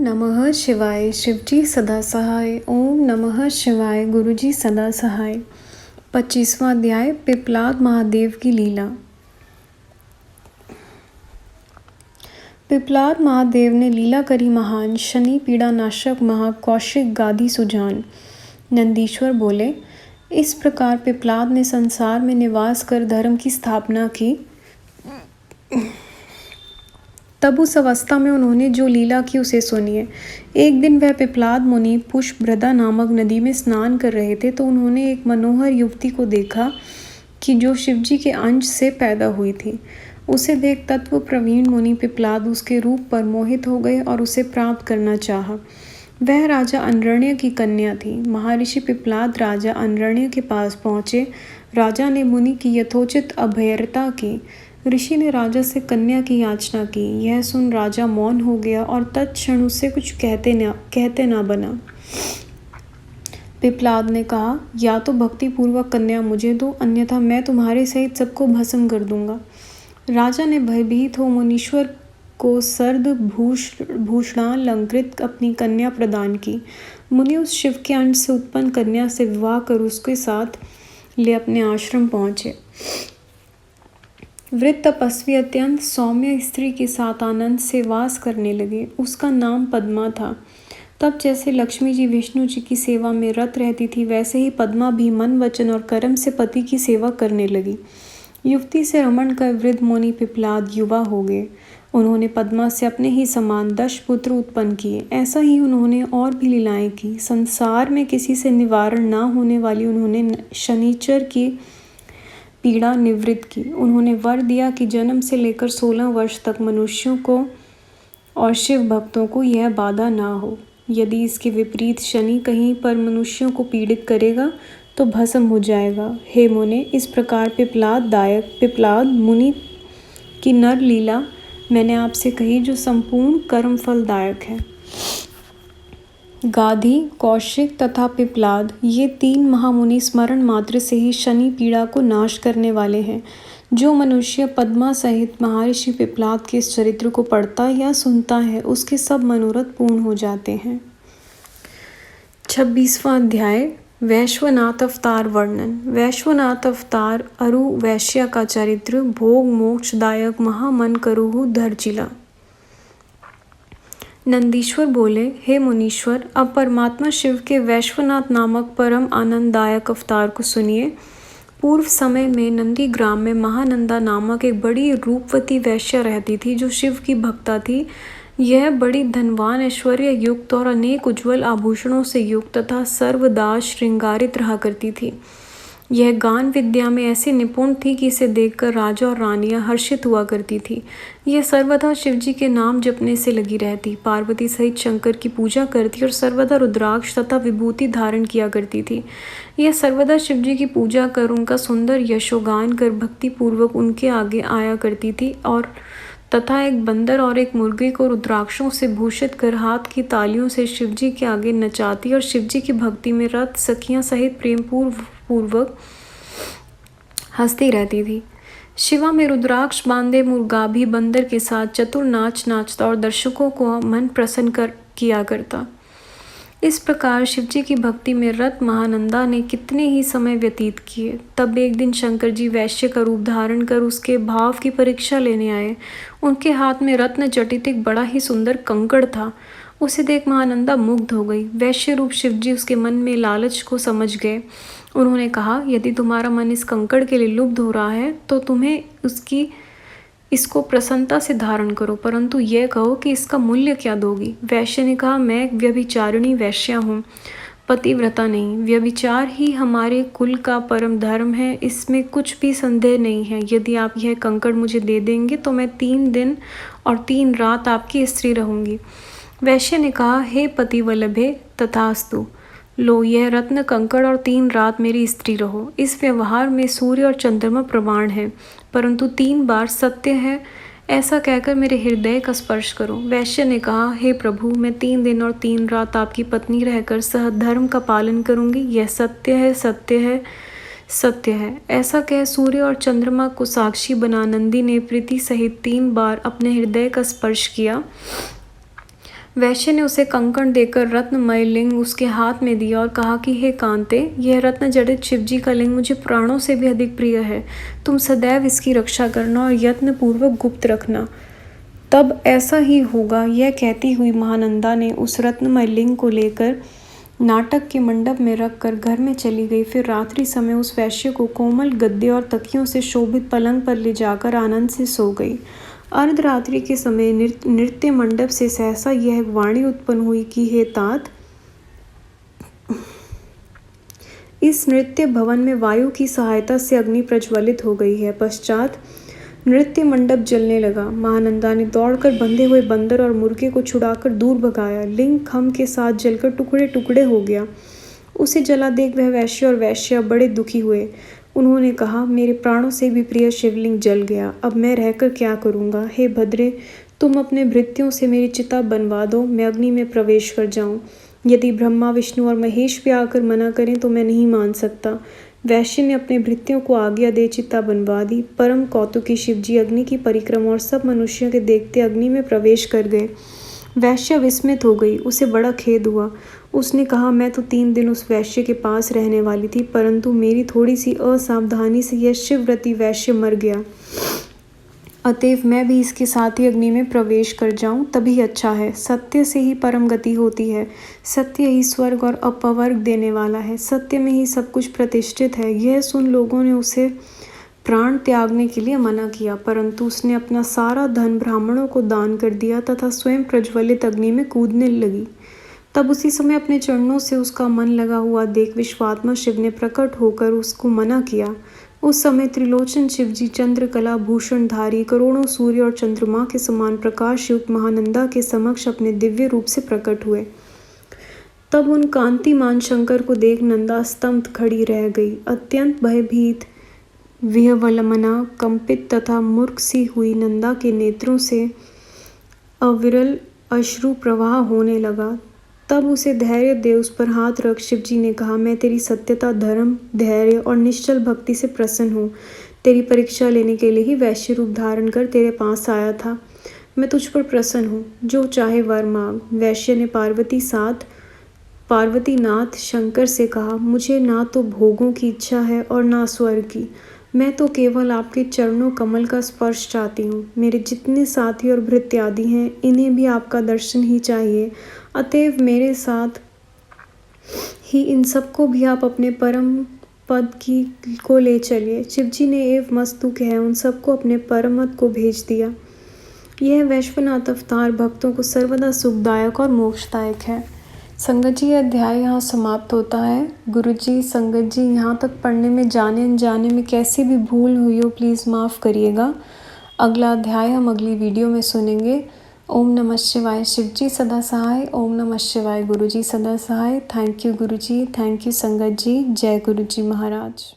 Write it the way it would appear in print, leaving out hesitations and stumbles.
नमः शिवाय। शिवजी सदा सहाय। ओम नमः शिवाय। गुरुजी सदा सहाय। 25वां अध्याय पिपलाद महादेव की लीला। पिपलाद महादेव ने लीला करी महान, शनि पीड़ा नाशक महा, कौशिक गादी सुजान। नंदीश्वर बोले, इस प्रकार पिपलाद ने संसार में निवास कर धर्म की स्थापना की। तब उस अवस्था में उन्होंने जो लीला की उसे सुनिए। एक दिन वह पिपलाद मुनि पुष्पभृदा नामक नदी में स्नान कर रहे थे तो उन्होंने एक मनोहर युवती को देखा कि जो शिवजी के अंश से पैदा हुई थी। उसे देख तत्व प्रवीण मुनि पिपलाद उसके रूप पर मोहित हो गए और उसे प्राप्त करना चाहा। वह राजा अनरण्य की कन्या थी। महर्षि पिपलाद राजा अनरण्य के पास पहुँचे। राजा ने मुनि की यथोचित अभयता की। ऋषि ने राजा से कन्या की याचना की। यह सुन राजा मौन हो गया और तत्क्षण उससे कुछ कहते ना बना। पिपलाद ने कहा, या तो भक्ति पूर्वक कन्या मुझे दो, अन्यथा मैं तुम्हारे सहित सबको भस्म कर दूंगा। राजा ने भयभीत हो मुनीश्वर को सर्द भूषणालंकृत अपनी कन्या प्रदान की। मुनि उस शिव के अंश से उत्पन्न कन्या से विवाह कर उसके साथ ले अपने आश्रम पहुंचे। वृद्ध तपस्वी अत्यंत सौम्य स्त्री के साथ आनंद से वास करने लगे। उसका नाम पद्मा था। तब जैसे लक्ष्मी जी विष्णु जी की सेवा में रत रहती थी, वैसे ही पद्मा भी मन वचन और कर्म से पति की सेवा करने लगी। युवती से रमण कर वृद्ध मुनि पिपलाद युवा हो गए। उन्होंने पद्मा से अपने ही समान 10 पुत्र उत्पन्न किए। ऐसा ही उन्होंने और भी लीलाएं की। संसार में किसी से निवारण न होने वाली उन्होंने शनिचर की पीड़ा निवृत्त की। उन्होंने वर दिया कि जन्म से लेकर 16 वर्ष तक मनुष्यों को और शिव भक्तों को यह बाधा ना हो। यदि इसके विपरीत शनि कहीं पर मनुष्यों को पीड़ित करेगा तो भस्म हो जाएगा। हे मुने, इस प्रकार पिपलाद मुनि की नर लीला मैंने आपसे कही, जो संपूर्ण कर्म फलदायक है। गाधी, कौशिक तथा पिपलाद, ये 3 महामुनि स्मरण मात्र से ही शनि पीड़ा को नाश करने वाले हैं। जो मनुष्य पद्मा सहित महर्षि पिपलाद के इस चरित्र को पढ़ता या सुनता है, उसके सब मनोरथ पूर्ण हो जाते हैं। 26वां अध्याय वैश्वनाथ अवतार वर्णन। वैश्वनाथ अवतार अरु वैश्य का चरित्र। भोग मोक्षदायक महामन करुहु धरचिला। नंदीश्वर बोले, हे मुनीश्वर, अब परमात्मा शिव के वैश्वनाथ नामक परम आनंददायक अवतार को सुनिए। पूर्व समय में नंदी ग्राम में महानंदा नामक एक बड़ी रूपवती वैश्य रहती थी, जो शिव की भक्ता थी। यह बड़ी धनवान, ऐश्वर्य युक्त और अनेक उज्ज्वल आभूषणों से युक्त तथा सर्वदा श्रृंगारित रहा करती थी। यह गान विद्या में ऐसी निपुण थी कि इसे देखकर राजा और रानियां हर्षित हुआ करती थी। यह सर्वदा शिवजी के नाम जपने से लगी रहती, पार्वती सहित शंकर की पूजा करती और सर्वदा रुद्राक्ष तथा विभूति धारण किया करती थी। यह सर्वदा शिवजी की पूजा कर उनका सुंदर यशोगान कर भक्ति पूर्वक उनके आगे आया करती थी और तथा एक बंदर और एक मुर्गे को रुद्राक्षों से भूषित कर हाथ की तालियों से शिवजी के आगे नचाती और शिवजी की भक्ति में रत सखियां सहित प्रेम पूर्वक हंसती रहती थी। शिवा में रुद्राक्ष बांधे मुर्गा भी बंदर के साथ चतुर नाच नाचता और दर्शकों को मन प्रसन्न किया करता। इस प्रकार शिवजी की भक्ति में रत महानंदा ने कितने ही समय व्यतीत किए। तब एक दिन शंकर जी वैश्य का रूप धारण कर उसके भाव की परीक्षा लेने आए। उनके हाथ में रत्न जटित एक बड़ा ही सुंदर कंकड़ था। उसे देख महानंदा मुग्ध हो गई। वैश्य रूप शिवजी उसके मन में लालच को समझ गए। उन्होंने कहा, यदि तुम्हारा मन इस कंकड़ के लिए लुब्ध हो रहा है तो तुम्हें इसको प्रसन्नता से धारण करो, परंतु यह कहो कि इसका मूल्य क्या दोगी। वैश्य ने कहा, मैं एक व्यभिचारिणी वैश्या हूँ, पतिव्रता नहीं। व्यभिचार ही हमारे कुल का परम धर्म है, इसमें कुछ भी संदेह नहीं है। यदि आप यह कंकड़ मुझे दे देंगे तो मैं 3 दिन और 3 रात आपकी स्त्री रहूँगी। वैश्य ने कहा, हे पतिवल्लभे, तथास्तु। लो, यह रत्न कंकड़ और 3 रात मेरी स्त्री रहो। इस व्यवहार में सूर्य और चंद्रमा प्रमाण है, परंतु 3 बार सत्य है, ऐसा कहकर मेरे हृदय का स्पर्श करो। वैश्य ने कहा, हे प्रभु, मैं 3 दिन और 3 रात आपकी पत्नी रहकर सहधर्म का पालन करूंगी। यह सत्य है, सत्य है, सत्य है। ऐसा कह सूर्य और चंद्रमा को साक्षी बना नंदी ने प्रीति सहित 3 बार अपने हृदय का स्पर्श किया। वैश्य ने उसे कंकण देकर रत्नमय लिंग उसके हाथ में दिया और कहा कि हे कांते, यह रत्न जड़ित शिवजी का लिंग मुझे प्राणों से भी अधिक प्रिय है। तुम सदैव इसकी रक्षा करना और यत्न पूर्वक गुप्त रखना, तब ऐसा ही होगा। यह कहती हुई महानंदा ने उस रत्नमय लिंग को लेकर नाटक के मंडप में रखकर घर में चली गई। फिर रात्रि समय उस वैश्य को कोमल गद्दे और तकियों से शोभित पलंग पर ले जाकर आनंद से सो गई। अर्धरात्रि के समय नृत्य मंडप से सहसा यह वाणी उत्पन्न हुई कि हे तात, इस नृत्य भवन में वायु की सहायता से अग्नि प्रज्वलित हो गई है। पश्चात नृत्य मंडप जलने लगा। महानंदा ने दौड़कर बंधे हुए बंदर और मुर्गे को छुड़ाकर दूर भगाया। लिंग खम के साथ जलकर टुकड़े टुकड़े हो गया। उसे जला देख वह वैश्य और वैश्या बड़े दुखी हुए। उन्होंने कहा, मेरे प्राणों से भी प्रिय शिवलिंग जल गया, अब मैं रहकर क्या करूँगा। हे भद्रे, तुम अपने भृत्यों से मेरी चिता बनवा दो, मैं अग्नि में प्रवेश कर जाऊँ। यदि ब्रह्मा, विष्णु और महेश भी आकर मना करें तो मैं नहीं मान सकता। वैश्य ने अपने भृत्यों को आज्ञा दे चिता बनवा दी। परम कौतुकी शिवजी अग्नि की परिक्रमा और सब मनुष्यों के देखते अग्नि में प्रवेश कर गए। वैश्य विस्मित हो गई, उसे बड़ा खेद हुआ। उसने कहा, मैं तो 3 दिन उस वैश्य के पास रहने वाली थी, परंतु मेरी थोड़ी सी असावधानी से यह शिवव्रती वैश्य मर गया। अतएव मैं भी इसके साथ ही अग्नि में प्रवेश कर जाऊं, तभी अच्छा है। सत्य से ही परम गति होती है। सत्य ही स्वर्ग और अपवर्ग देने वाला है। सत्य में ही सब कुछ प्रतिष्ठित है। यह सुन लोगों ने उसे प्राण त्यागने के लिए मना किया, परंतु उसने अपना सारा धन ब्राह्मणों को दान कर दिया तथा स्वयं प्रज्वलित अग्नि में कूदने लगी। तब उसी समय अपने चरणों से उसका मन लगा हुआ देख विश्वात्मा शिव ने प्रकट होकर उसको मना किया। उस समय त्रिलोचन शिवजी चंद्रकला भूषणधारी करोड़ों सूर्य और चंद्रमा के समान प्रकाश युक्त महानंदा के समक्ष अपने दिव्य रूप से प्रकट हुए। तब उन कांतिमान शंकर को देख नंदा स्तंभ खड़ी रह गई। अत्यंत भयभीत, विह्वलमना, कंपित तथा मूर्ख सी हुई नंदा के नेत्रों से अविरल अश्रु प्रवाह होने लगा। तब उसे धैर्य दे उस पर हाथ रख शिवजी ने कहा, मैं तेरी सत्यता, धर्म, धैर्य और निश्चल भक्ति से प्रसन्न हूँ। तेरी परीक्षा लेने के लिए ही वैश्य रूप धारण कर तेरे पास आया था। मैं तुझ पर प्रसन्न हूँ, जो चाहे वर मांग। वैश्य ने पार्वतीनाथ शंकर से कहा, मुझे ना तो भोगों की इच्छा है और ना स्वर्ग की। मैं तो केवल आपके चरणों कमल का स्पर्श चाहती हूँ। मेरे जितने साथी और भृत्य आदि हैं, इन्हें भी आपका दर्शन ही चाहिए। अतएव मेरे साथ ही इन सबको भी आप अपने परम पद को ले चलिए। शिवजी ने एव मस्तु कह उन सबको अपने परमत को भेज दिया। यह वैश्वनाथ अवतार भक्तों को सर्वदा सुखदायक और मोक्षदायक है। संगत जी, अध्याय यहाँ समाप्त होता है। गुरु जी, संगत जी, यहाँ तक पढ़ने में जाने अनजाने में कैसे भी भूल हुई हो प्लीज़ माफ़ करिएगा। अगला अध्याय हम अगली वीडियो में सुनेंगे। ओम नमः शिवाय। शिवजी सदा सहाय। ओम नमः शिवाय। गुरु जी सदा सहाय। Thank you Guru ji, thank you संगत जी। जय गुरु जी महाराज।